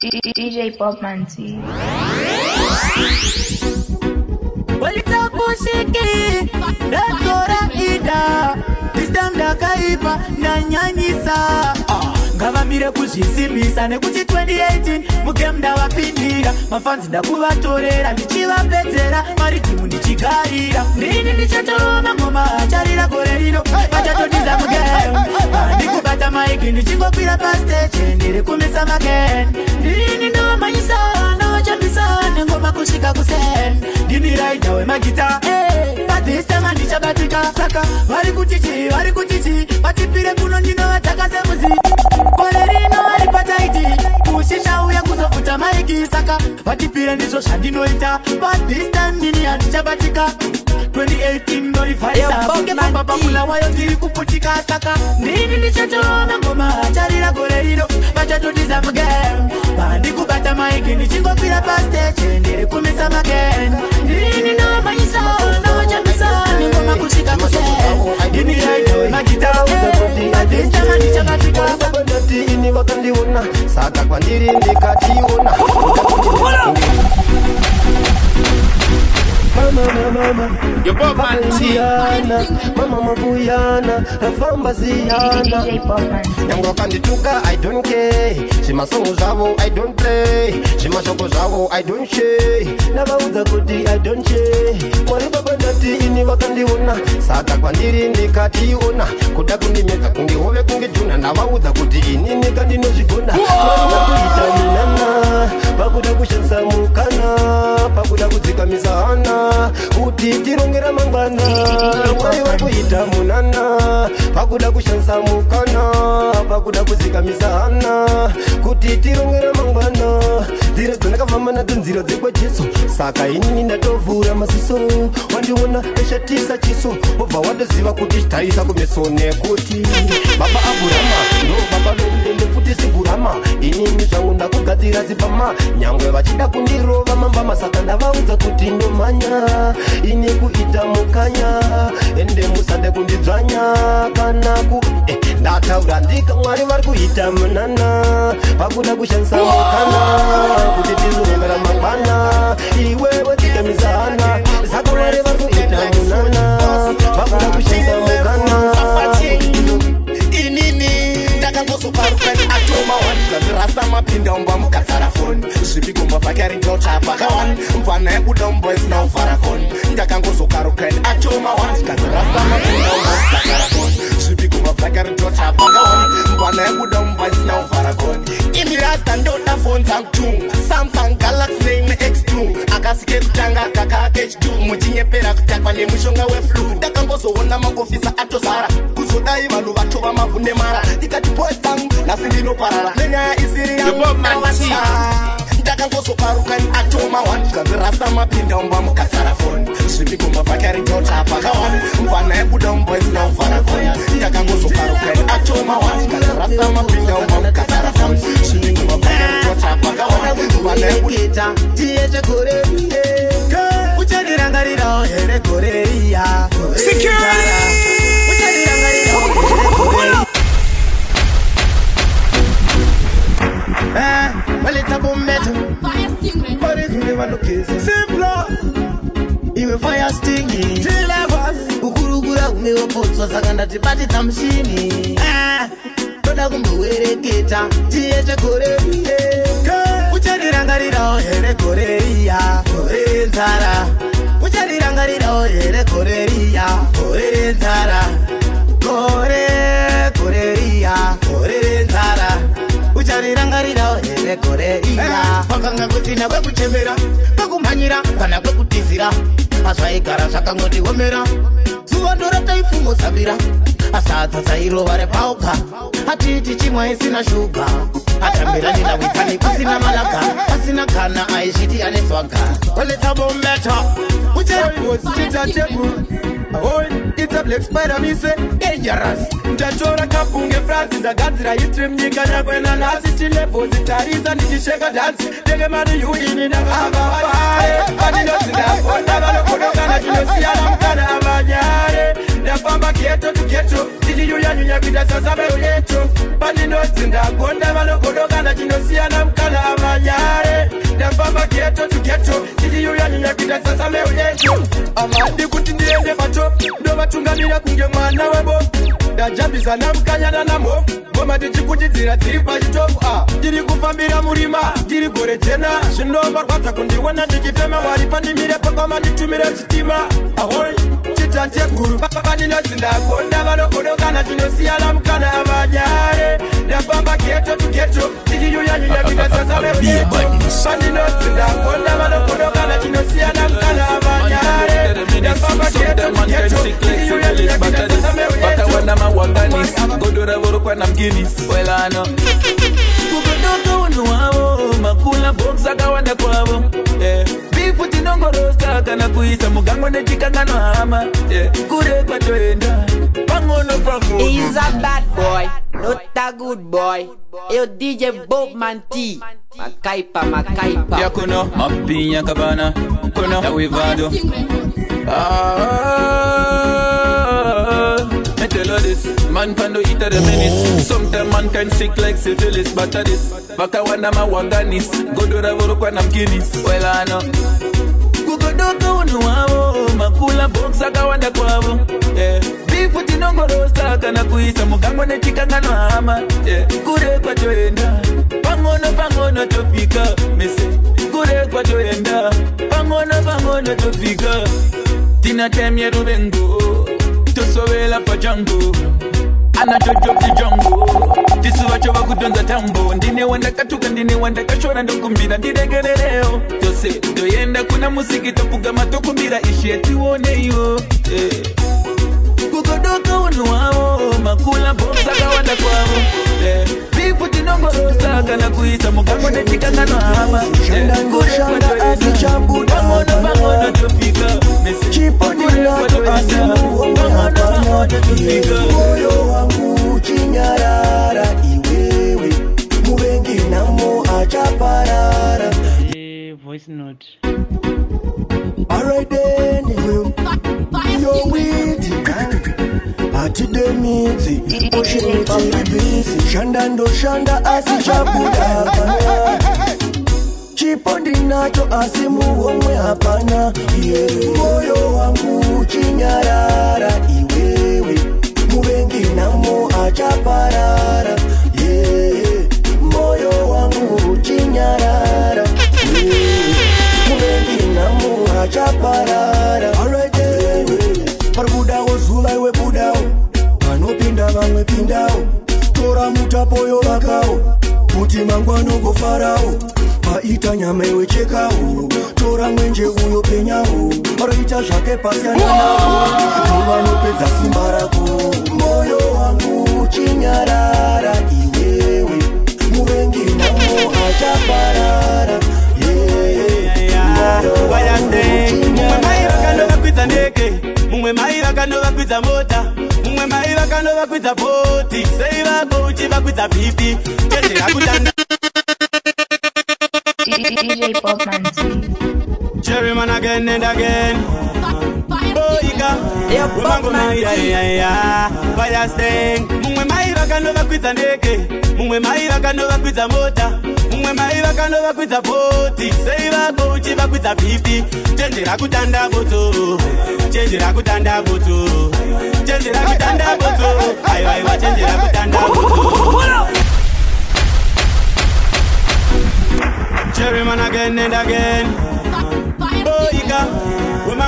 DJ Pop Manti. Walitakushiki Dakora ida Istamda kaipa na nyanyisa Ngavamire kuzvisimisa nekuti 2018 Mukemda wapindira Mafanzi ndakuvatorera Ndichivapedzera Maritimu ndichigarira Ndini ndichatoma ngoma Acharira gore rino Vachatodiza mugame Ndikubata maiki Ndichingokwira pastage Ndiri kumisa maken Ndini ndovamanyisa Ndovachambisa Nengoma kusvika kusen Ndini raida wemagita But this time andichabatika Saka vari kutichi Vatipire kuno ndinovataka semuzi Kore rino vari pataiti Kushisha uya kuzofuta maiki Saka vatipire ndizvo zvandinoita But this time ndini andichabatika 2018 ndorifaisa Bonge pamba pamula wayo ndiri kuputika Saka ndini ndichatoma ngoma Acharira gore rino Vachatodiza mugame Ndikubata maiki Ndichingopira pastage Ndiri kumisa maken Ndini ndovamanyisa Ndovachambisa Nengoma kusvika kusen Ndini raida wemagita But this time andichabatika ini vakandiona saka kwandiri ndikationa Your Pop Manti. Mama mavuyana rafamba ziyana DJ Pop Manti. Nyangwa kandituka I don't care Shimasongo zavo I don't play Shimashoko zavo I don't share Navauza kuti I don't share Mwari baba ndati ini vakandiona saka kwandiri ndikationa Kuda kundimedza kundihove kungejuna Navauza kuti ini ndikandinozvigona Mwari kuita minana Pakuda kushandisa mukana Pakuda kudzikamisa hana Kuti tirongera mangwana Mwari vakuita munana Pakuda kushandisa mukana Pakuda kudzikamisa hana Kuti tirongera mangwana Dzira dzandakafamba nadzo nzira dzekwa Jesu Saka inini ndatovhura maziso Wandiona eshatisa chiso Wobva watoziva kuti chitarisa kumeso nekuti Baba Aburama ndo baba vendende futi Sigurama Inini zvangu ndakugadzira zipama Nyangwe vachida kundirova mambama Saka ndavaudza kuti ndomanya Ini kuita mukanya Ende musade kundidzvanya Kana ku ndataura ndika Mwari vari kuita munana Pakuda kushandisa mukana Kuti tizorembera mangwana Iwewe tikamizana Saka Mwari vari kuita munana Pakuda kushandisa mukana Inini ndakangozoparuka atoma one rasta mapinda umba mukatsara phone zvipigomba vakari ndotsvapa kawan mfana yekuda umboys now farakon ndakangozokaruka atoma one rasta mapinda umba mukatsara phone zvipigomba vakari ndotsvapa kawan mfana yekuda umboys now farakon ini rasta ndoda phone dzangu tu Samsung Galaxy name X2 akasike kutanga kaka H2 muchinyepera kutakwa nemushonga weflu ndakangozoona maofisa atozara kuzodai vanhu vatova mavhunde mara ikati boys dzangu nhasi ndinoparara nenyaya isiri yanguavasa ndakangozoparuka atoma one rasta mapinda umba mukatsara phone zvipigomba vakari ndotapa kawan mfana yekuda umboys now farakon ndakangozoparuka atoma one rasta mapinda umba mukatsara phone zvipigomba vakari ndotapa kawan mfana yekuda Tiye gore Uchadirangarira here gore iya Uchadirangarira here gore Waleta bombeto Body kule wanokeza Simpla Iwe fire stingy Tilevas Ukurugura umewapotswa saka ndatibati tamshini Toda kumbewereketa Tiye gore Uchadirangarira here gore iya Gore nzara Uchadirangarira here gore iya Gore nzara Gore iya Gore nzara Uchadirangarira here gore iya Pakanga kuti nawe kuchembera Pakumhanyira kana kwekutizira Azvaigara zvakangoti omera Zuva ndora taifungo sabira Asadza dzairova repauka Atiti chimwe isina shuga Atambira nina wikani kusina malaka Asina kana aishiti aneswaga Waleta bombeta Uchari was tita tebu Ahoy, it's a black spider me say dangerous Ndatora kapunge frazi ndagadzira hitrim nyika nyakwena nasi chilevo zitariza ndichisheka dance Denge mani yuini ndakavapae Andinoti ndafonda vanokodokana chinosiyana mkana amanyare Ndafamba kieto tu kieto Ndiliyuya nyunya vida sasa meruyeto Andinoti ndagonda vanokodokana chinosiyana mkana amanyare ghetto to ghetto. Tiji yu yani ya kita sasa meuleto. Amadi kuti ndiende pato. Dova tungamira kunge mwana webo. Dajabiza na mkanyana na mofu. Goma dichikuti zira ziri pachitofu. Diri kufambira murima, diri gore tena. Shinomba kwata kundiwana dikitema. Waripandi mire pakama nitumire chitima. Ahoy, chitante guru. Papa nina zinda konda vano kodokana. Chinosiala mkana amanyare. Nafamba ghetto to ghetto. Tiji yu yani ya kita sasa meuleto. Pandi no zinda konda vano kodokana. Chinosiala mkana amanyare. Nafamba ghetto to ghetto. Tiji yu yani ya kita sasa meuleto. Waganis, godora vorokwa na mginis. Well, I know. Kukodoka unuwao, makula boxa kawanda kwao. Bifu tinongo rosta kana kuisa mugango nechikanga no hama. Kure kwa toenda, pangono pango. He's a bad boy, not a good boy. Yo DJ Bobman T, Makaipa. Ya kuno, mapinya kabana, kuno, ya wivado. I tell her this, man can do eat at the menace. Sometimes man can sick like syphilis, but at this, baka wanda ma waganis, go do the work when I'm guineas. Well, I know. Kukodoka unuwao, makula boxa kawanda kwao. Bifu tinongo rosta kana kuisa mugango nechikanga no hama. Kure kwa toenda, pangono topika. Mese, kure kwa toenda, pangono topika. Tina temye rubengo. Tosowela pa jango ana jojo di jango tisuwa choba kudonza tambo ndine wanda katuka ndine wanda kashora ndokumbira ndiregerereo tose doyenda kuna musiki topuga matokumbira isheti wone yo kukodoka unuwao makula boxa kawanda kwao bifu tinongo rosta kana kuisa mugango nechikanga no hama Shanda asichabuda pangono topika Chipodinato asimu hapana moyo wangu chinyarara iwewe muwengi namo achaparara voice note. Alright then yo witi ati demiti oshiti bisi shanda asichabuda Chipondi nacho asimu omwe hapana moyo wangu chinyarara iwewe muwengi namo achaparara moyo wangu chinyarara muwengi namo achaparara paribudao zuva iwe budao vanopinda vamwe pindao tora mutapoyo vakao kuti mangwano gofarao paita nyama iwe chekao tora mwenje uyo penyao paroita zvake pasiyana nao vanopedza simba rako moyo wangu chinyarara iwewe muvengi namo achaparara mumwe mai vakanova kwidza mota mumwe mai vakanova kwidza bhoti sei vako uchivakwidza pipi tezvirakutanda DJ Bobman T. Cherry man again and again. Boyka, Bobman Fire sting. Mumwe mai vakanova kwidza ndege. Mumwe mai vakanova kwidza mota. Mumwe mai vakanova kwidza bhoti. Sei vako uchivakwidza pipi. Tezvirakutanda boto. Tezvirakutanda boto. Tezvirakutanda boto. Aiwa tezvirakutanda boto. Cherry man again and again. Boyka, Goma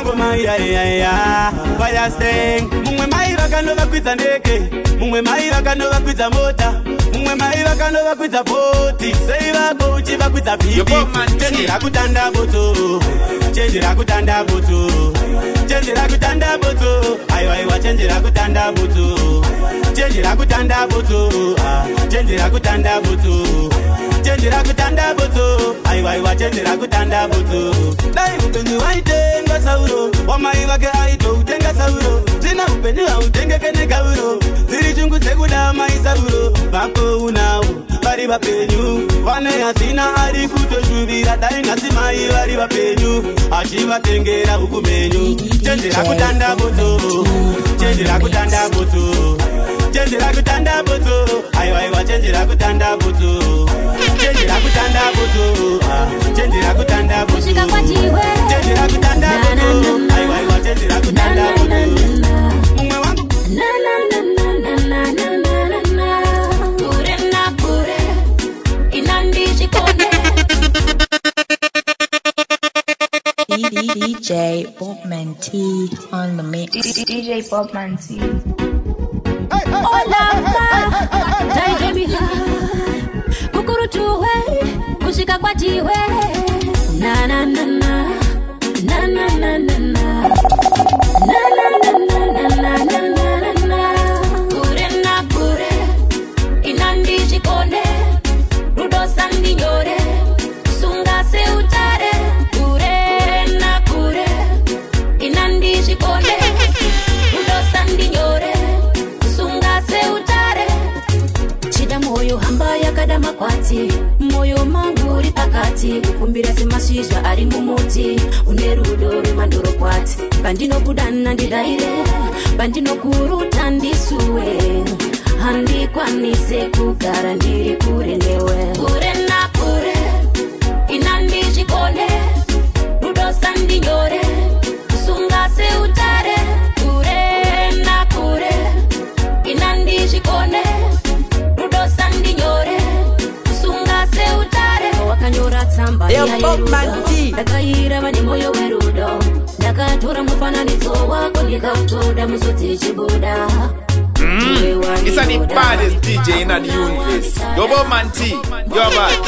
Fire sting. Mumwe mai vakanova kwidza ndege. Mumwe mai vakanova kwidza mota. Mumwe mai vakanova kwidza bhoti. Sei vako uchivakwidza pipi. Tezvirakutanda boto. Tezvirakutanda boto. Tezvirakutanda boto. Aiwa tezvirakutanda boto. Tezvirakutanda boto. Tezvirakutanda boto. Tezvirakutanda boto. Aiwa tezvirakutanda boto. Dai upenyu waitenga sauro. Wamai vake aito utenga sauro. Zina upenyu hautengeke nekauro. Ziri chungu dzekuda mai sauro. Vako unawo vari vapenyu. Vane asina ari kutoshuvira. Dai nhasi mai vari vapenyu. Achivatengera hukumenyu. Tezvirakutanda boto. Tezvirakutanda boto. Tezvirakutanda boto. Aiwa tezvirakutanda boto. Tezvirakutanda boto. Tezvirakutanda DJ Popman T on the mix. DJ Popman T. Hola, dai mi kukuru tuwe kushika kwa tiwe na na na na na na na na na na na na na na kure na kure inandi chikone rudo sandi nyore sunga se utare kure na kure inandi chikone rudo sandi nyore sunga se utare chida moyo hamba yakada makwati moyo manguri pakati kumbira semashisha ari mumuti unerudo remandoro kwati bandino kudana ndidaire bandino kuruta ndisuwe handi kwanise kugara ndiri kure newe kure na kure inandi chikone rudo sandi nyore sunga se utare kure na kure inandi chikone rudo sandi nyore sunga se utare wakanyora tsamba ya rudo ndakaira vani moyo werudo ndakatora mufananidzo wako ndikautoda muzoti chibuda It's the baddest DJ in the universe. Yo, Popman T, you're bad.